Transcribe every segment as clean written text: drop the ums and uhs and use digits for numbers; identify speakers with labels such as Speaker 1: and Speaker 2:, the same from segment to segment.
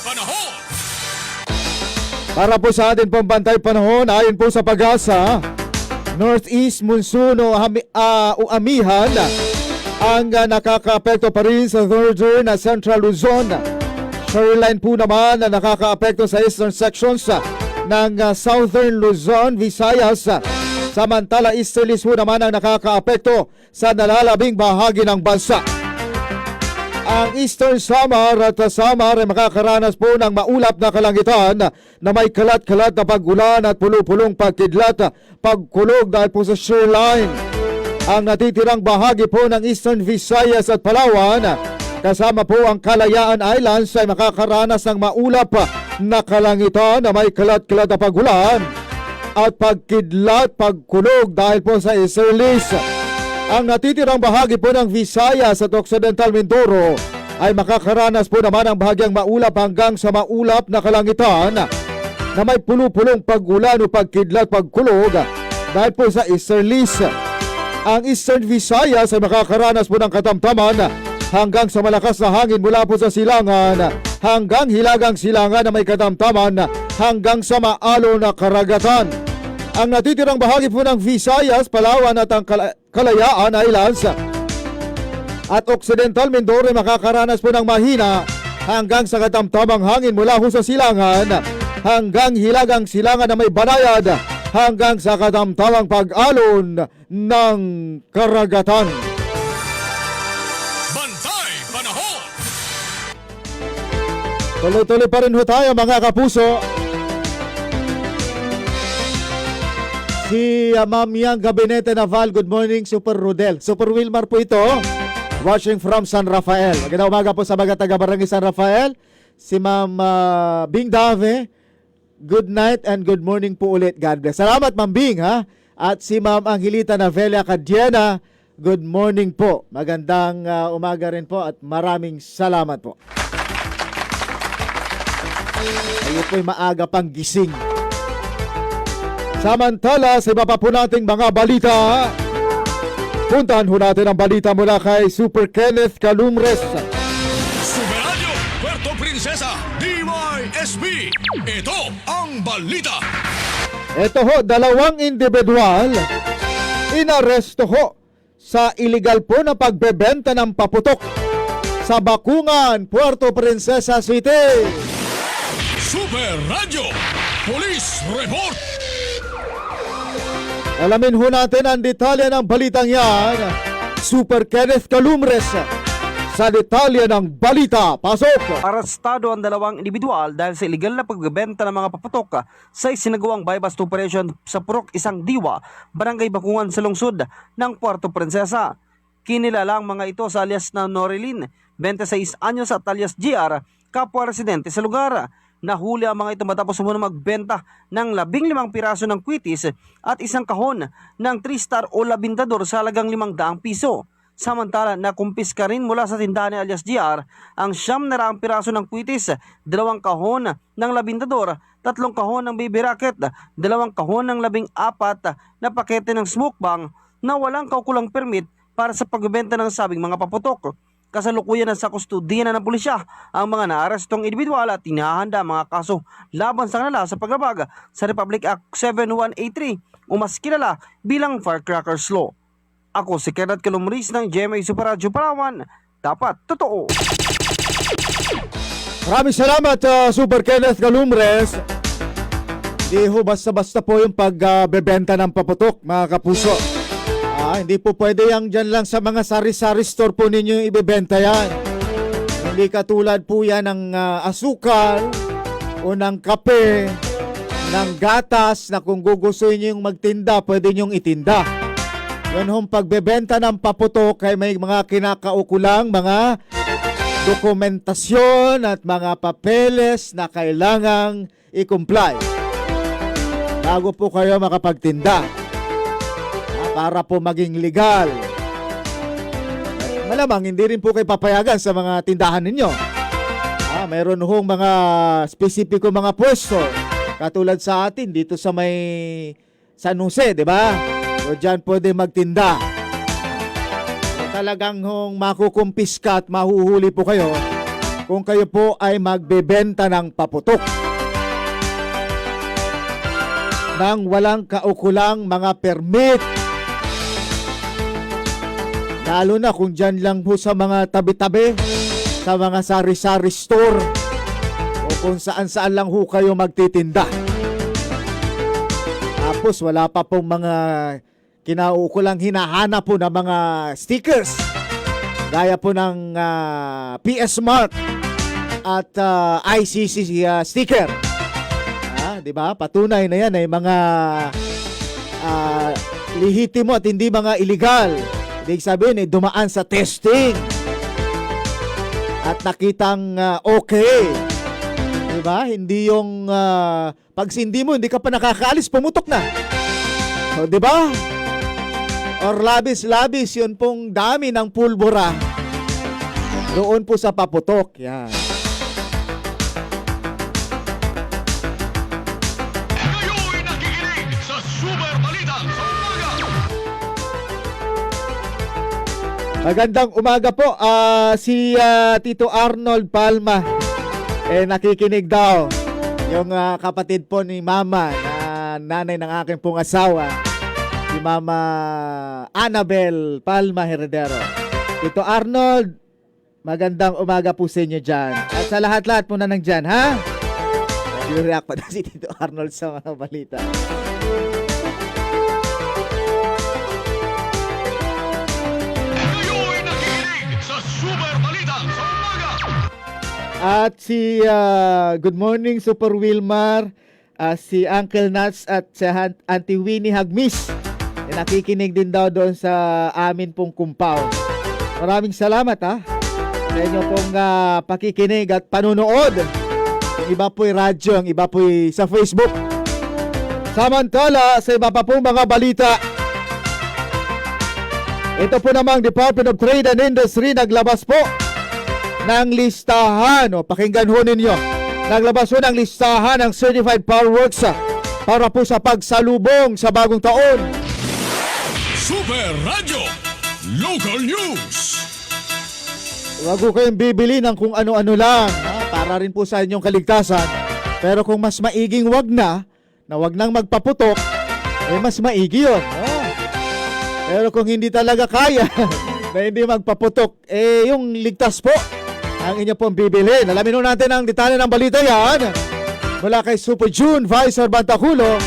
Speaker 1: Panahon.
Speaker 2: Para po sa atin pong bantay panahon, ayon po sa Pag-asa, Northeast monsoon o amihan ang nakakaapekto pa rin sa northern na Central Luzon. Shoreline po naman na nakakaapekto sa eastern sections ng Southern Luzon, Visayas. Samantala, easterlies po naman ang nakakaapekto sa nalalabing bahagi ng bansa. Ang Eastern Samar at Samar ay makakaranas po ng maulap na kalangitan na may kalat-kalat na pagulan at pulo-pulong pagkidlat, pagkulog dahil po sa shoreline. Ang natitirang bahagi po ng Eastern Visayas at Palawan, kasama po ang Kalayaan Islands, ay makakaranas ng maulap na kalangitan na may kalat-kalat na pagulan at pagkidlat, pagkulog dahil po sa easterlies. Ang natitirang bahagi po ng Visayas at Occidental Mindoro ay makakaranas po naman ng bahagyang maulap hanggang sa maulap na kalangitan na may pulo-pulong pagulan o pagkidlat, pagkulog dahil po sa easterlies. Ang Eastern Visayas ay makakaranas po ng katamtaman hanggang sa malakas na hangin mula po sa silangan hanggang hilagang silangan na may katamtaman hanggang sa maalo na karagatan. Ang natitirang bahagi po ng Visayas, Palawan at ang Kalayaan Islands at Occidental Mindoro ay makakaranas po ng mahina hanggang sa katamtamang hangin mula ho sa silangan hanggang hilagang silangan na may banayad hanggang sa katamtamang pag-alon ng karagatan.
Speaker 1: Bantay Panahon.
Speaker 2: Tuloy-tuloy pa rin ho tayo mga kapuso. Si Ma'am Yang Gabinete Naval, good morning Super Rodel. Super Wilmar po ito, watching from San Rafael. Magandang umaga po sa mga taga-barangay San Rafael. Si Ma'am Bing Dave, good night and good morning po ulit. God bless. Salamat Ma'am Bing ha. At si Ma'am Angelita Navelia Cadiena, good morning po. Magandang umaga rin po at maraming salamat po. Ayun po'y maaga pang gising. Samantala, sa iba pa po nating mga balita, puntahan ho natin ang balita mula kay Super Kenneth Calumres.
Speaker 1: Super Radio Puerto Princesa DYSB. Ito ang balita.
Speaker 2: Ito ho, dalawang individual inaresto ho sa illegal po na pagbebenta ng paputok sa Bakungan, Puerto Princesa City.
Speaker 1: Super Radio Police Report.
Speaker 2: Alamin ho natin ang detalye ng balitang yan. Super Kenneth Calumres sa detalye ng balita. Pasok!
Speaker 3: Arestado ang dalawang individual dahil sa illegal na pagbebenta ng mga paputok sa isinagawang buy-bust operation sa Purok Isang Diwa, Barangay Bakungan sa lungsod ng Puerto Princesa. Kinilala ang mga ito sa alias na Norilyn, 26 anyos at alias GR, kapwa residente sa lugar. Nahuli ang mga ito matapos muna magbenta ng 15 piraso ng kwitis at isang kahon ng 3-star o labintador sa halagang 500 piso. Samantala, nakumpiska rin mula sa tindahan ni alias GR ang 900 piraso ng kwitis, 2 kahon ng labintador, 3 kahon ng baby racket, 2 kahon ng 14 na pakete ng smoke bang na walang kaukulang permit para sa pagbebenta ng sabing mga paputok. Kasalukuyan na sa kustudiya na ng pulisya ang mga naarestong individual at tinahanda mga kaso laban sa kanila sa paglabag sa Republic Act 7183 o mas kilala bilang Firecrackers Law. Ako si Kenneth Calumres ng GMA Super Radio Palawan. Dapat totoo.
Speaker 2: Maraming salamat Super Kenneth Calumres. Hindi ho basta-basta po yung pagbebenta ng paputok mga kapuso. Hindi po pwede yang dyan lang sa mga sari-sari store po ninyo ibebenta yan. Hindi katulad po yan ng asukal o ng kape, ng gatas na kung gugustuhin nyo yung magtinda, pwede nyong itinda. Yan hong pagbebenta ng paputok ay may mga kinakaukulang mga dokumentasyon at mga papeles na kailangang i-comply bago po kayo makapagtinda. Para po maging legal. Malamang hindi rin po kayo papayagan sa mga tindahan ninyo. Mayroon hong mga spesipiko mga pwesto. Katulad sa atin dito sa may San Jose, di ba? O dyan pwede magtinda. Talagang hong makukumpiska at mahuhuli po kayo kung kayo po ay magbebenta ng paputok nang walang kaukulang mga permit. Lalo na kung dyan lang po sa mga tabi-tabi, sa mga sari-sari store, o kung saan-saan lang ho kayo magtitinda. Tapos wala pa pong mga kinaukulang hinahanap po na mga stickers. Gaya po ng PS Mark at ICC sticker. Di ba? Patunay na yan ay mga lihitimo at hindi mga illegal. Ibig sabihin ay dumaan sa testing at nakitang okay. Di ba? Hindi yung pag sindi mo, hindi ka pa nakakaalis, pumutok na. So, di ba? Or labis-labis, yun pong dami ng pulbura doon po sa paputok. Yan.
Speaker 1: Kayo'y nakikinig sa Super Balita sa Umaga.
Speaker 2: Magandang umaga po. Si Tito Arnold Palma nakikinig daw. Yung kapatid po ni Mama na nanay ng aking pong asawa, si Mama Annabel Palma Heredero. Tito Arnold, magandang umaga po sa inyo dyan. At sa lahat-lahat po na nandyan, ha? Nag-react pa na si Tito Arnold sa mga balita.
Speaker 1: Kayo'y nakikinig sa Super Balita sa Umaga.
Speaker 2: At si Good Morning Super Wilmar, si Uncle Nats at si Auntie Winnie Hagmis, nakikinig din daw doon sa amin pong compound. Maraming salamat sa inyo pong pakikinig at panunood. Ang iba po'y radyo, ang iba po'y sa Facebook. Samantala, sa iba pa pong mga balita, ito po namang Department of Trade and Industry naglabas po ng listahan. Pakinggan ho ninyo. Naglabas po ng listahan ng Certified Fireworks para po sa pagsalubong sa bagong taon.
Speaker 1: Super Radio Local News.
Speaker 2: Huwag ko kayong bibili ng kung ano-ano lang para rin po sa inyong kaligtasan. Pero kung mas maiging wag na wag nang magpaputok, mas maigi yun. Pero kung hindi talaga kaya na hindi magpaputok, yung ligtas po ang inyo pong bibili. Alamin natin ang detalye ng balita yan mula kay Super June Visor Bantaculo.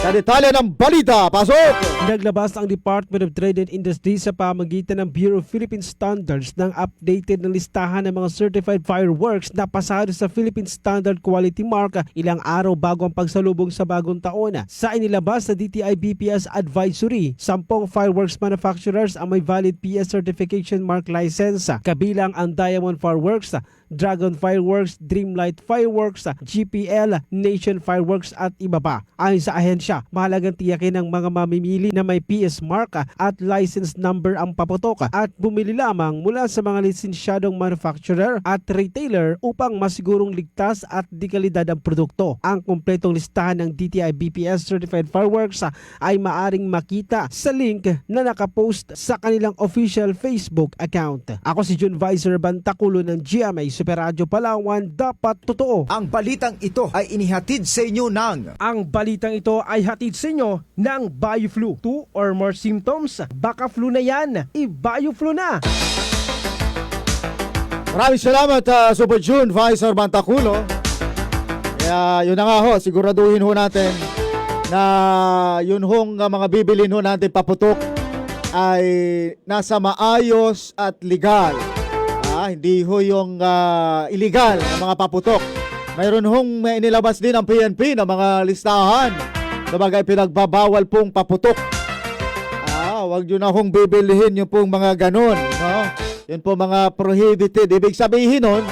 Speaker 2: Sa detalye ng balita, pasok!
Speaker 4: Naglabas ang Department of Trade and Industry sa pamagitan ng Bureau of Philippine Standards ng updated na listahan ng mga certified fireworks na pasado sa Philippine Standard Quality Mark ilang araw bago ang pagsalubong sa bagong taon. Sa inilabas sa DTI BPS Advisory, 10 fireworks manufacturers ang may valid PS Certification Mark license, kabilang ang Diamond Fireworks, Dragon Fireworks, Dreamlight Fireworks, GPL, Nation Fireworks at iba pa. Ayon sa ahensya, mahalagang tiyakin ng mga mamimili na may PS mark at license number ang paputok at bumili lamang mula sa mga lisensyadong manufacturer at retailer upang masigurong ligtas at di kalidad ang produkto. Ang kumpletong listahan ng DTI BPS Certified Fireworks ay maaring makita sa link na nakapost sa kanilang official Facebook account. Ako si June Visor Bantaculo ng GMA Super Radio Palawan, dapat totoo.
Speaker 5: Ang balitang ito ay inihatid sa inyo ng
Speaker 4: Ang balitang ito ay hatid sa inyo ng BioFlu. 2 or more symptoms, baka flu na yan, i-BioFlu na.
Speaker 2: Maraming salamat Super June Visor Bantaculo. Kaya yun na nga ho, siguraduhin ho natin na yun hong mga bibilin ho natin paputok ay nasa maayos at legal. Hindi ho yung illegal na mga paputok. Mayroon hong may inilabas din ang PNP na mga listahan na bagay pinagbabawal pong paputok. Wag nyo na hong bibilihin yung pong mga ganon. Yun po mga prohibited. Ibig sabihin nun,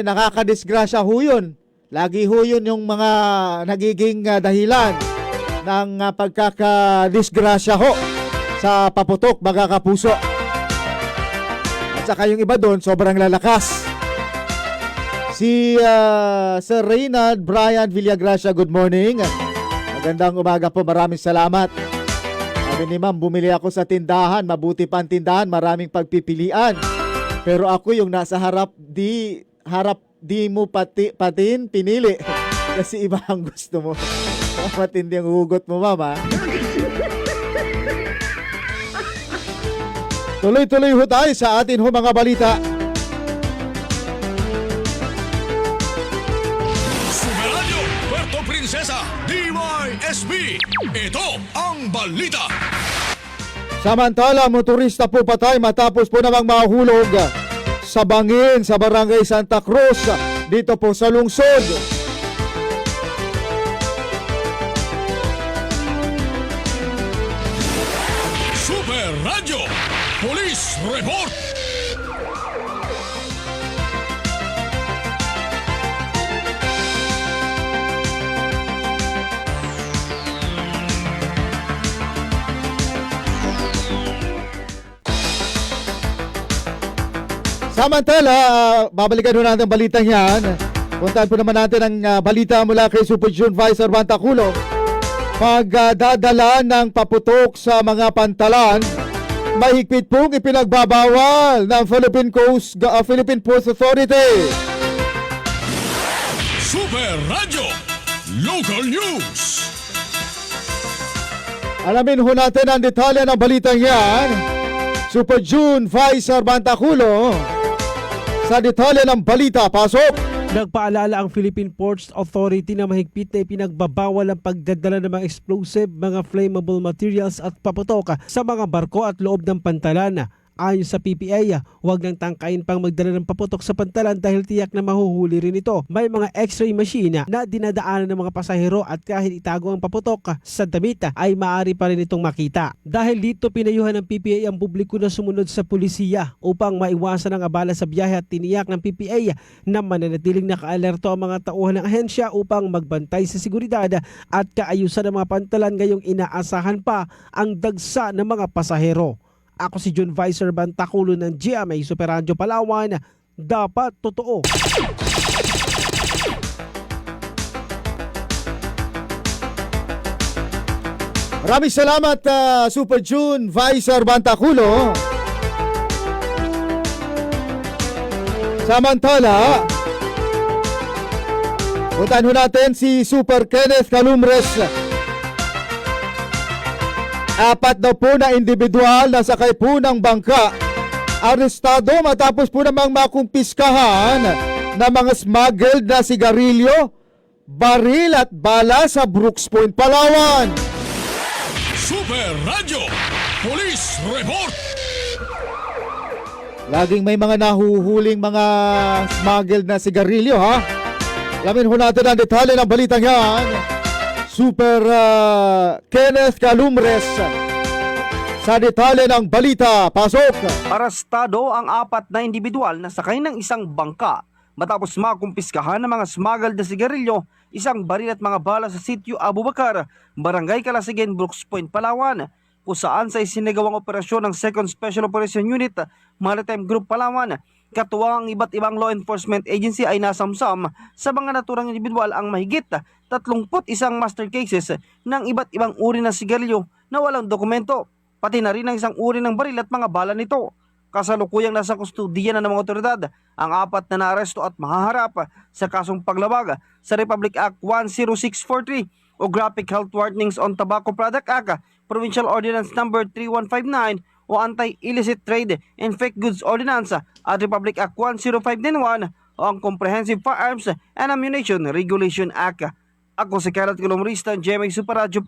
Speaker 2: nakakadisgrasya ho yun. Lagi ho yun yung mga nagiging dahilan ng pagkakadisgrasya ho sa paputok, mga kapuso. At saka yung iba doon, sobrang lalakas. Si Sir Reynald Brian Villagracia, good morning. Magandang umaga po, maraming salamat. Sabi ni ma'am, bumili ako sa tindahan, mabuti pa ang tindahan, maraming pagpipilian. Pero ako yung nasa harap di mo patin pinili. Kasi iba ang gusto mo. Matindi ang hugot mo, mama. Tuloy-tuloy ho tayo sa atin ho mga balita.
Speaker 1: Super Radio Puerto Princesa DYSB. Ito ang balita.
Speaker 2: Samantala, motorista po patay matapos po namang mahulog sa bangin sa barangay Santa Cruz dito po sa lungsod.
Speaker 1: Super Radio Police Report.
Speaker 2: Samantala, babalikan ho natin ang balitang yan. Puntahan po naman natin ang balita mula kay Super June Visor Bantaculo. Pagdadala ng paputok sa mga pantalan, mahigpit pong ipinagbabawal ng Philippine Ports Authority.
Speaker 1: Super Radio Local News.
Speaker 2: Alamin ho natin ang detalye ng balitang yan. Super June Visor Bantaculo. Sa detalye ng balita, pasok!
Speaker 4: Nagpaalala ang Philippine Ports Authority na mahigpit na ipinagbabawal ang pagdadala ng mga explosive, mga flammable materials at paputok sa mga barko at loob ng pantalan. Ayon sa PPA, huwag nang tangkain pang magdala ng paputok sa pantalan dahil tiyak na mahuhuli rin ito. May mga x-ray machine na dinadaanan ng mga pasahero at kahit itago ang paputok sa damit ay maaari pa rin itong makita. Dahil dito pinayuhan ng PPA ang publiko na sumunod sa pulisiya upang maiwasan ang abala sa biyahe at tiniyak ng PPA na mananatiling nakaalerto ang mga tauhan ng ahensya upang magbantay sa seguridad at kaayusan ng mga pantalan ngayong inaasahan pa ang dagsa ng mga pasahero. Ako si John Visor Bantaculo ng GMA Super Radio Palawan. Dapat totoo.
Speaker 2: Maraming salamat Super June Visor Bantaculo. Samantala, puntahan ho natin si Super Kenneth Calumbres. Apat daw po na individual na sakay po ng bangka arestado matapos po namang makumpiskahan ng mga smuggled na sigarilyo, baril at bala sa Brooks Point, Palawan.
Speaker 1: Super Radio Police Report.
Speaker 2: Laging may mga nahuhuling mga smuggled na sigarilyo, ha? Alamin ho natin ang detalye ng balitang yan. Super Kenneth Calumbres sa detalye ng balita. Pasok!
Speaker 3: Arestado ang apat na individual na sakay ng isang bangka matapos makumpiskahan ng mga smuggled na sigarilyo, isang baril at mga bala sa sitio Abubakar, Barangay Kalasigen, Brooks Point, Palawan, kung saan sa isinagawang operasyon ng 2nd Special Operation Unit Maritime Group Palawan. Katuwang ang iba't ibang law enforcement agency ay nasamsam sa mga naturang individual ang mahigit 31 master cases ng iba't ibang uri ng sigarilyo na walang dokumento, pati na rin ang isang uri ng baril at mga bala nito. Kasalukuyang nasa kustudiya na ng mga otoridad ang apat na naaresto at mahaharap sa kasong paglabag sa Republic Act 10643 o Graphic Health Warnings on Tobacco Product Act, Provincial Ordinance No. 3159 o Anti-Illicit Trade and Fake Goods Ordinance at Republic Act 10591 o ang Comprehensive Firearms and Ammunition Regulation Act. Ako si Kenneth Columrista, GMA Super Radio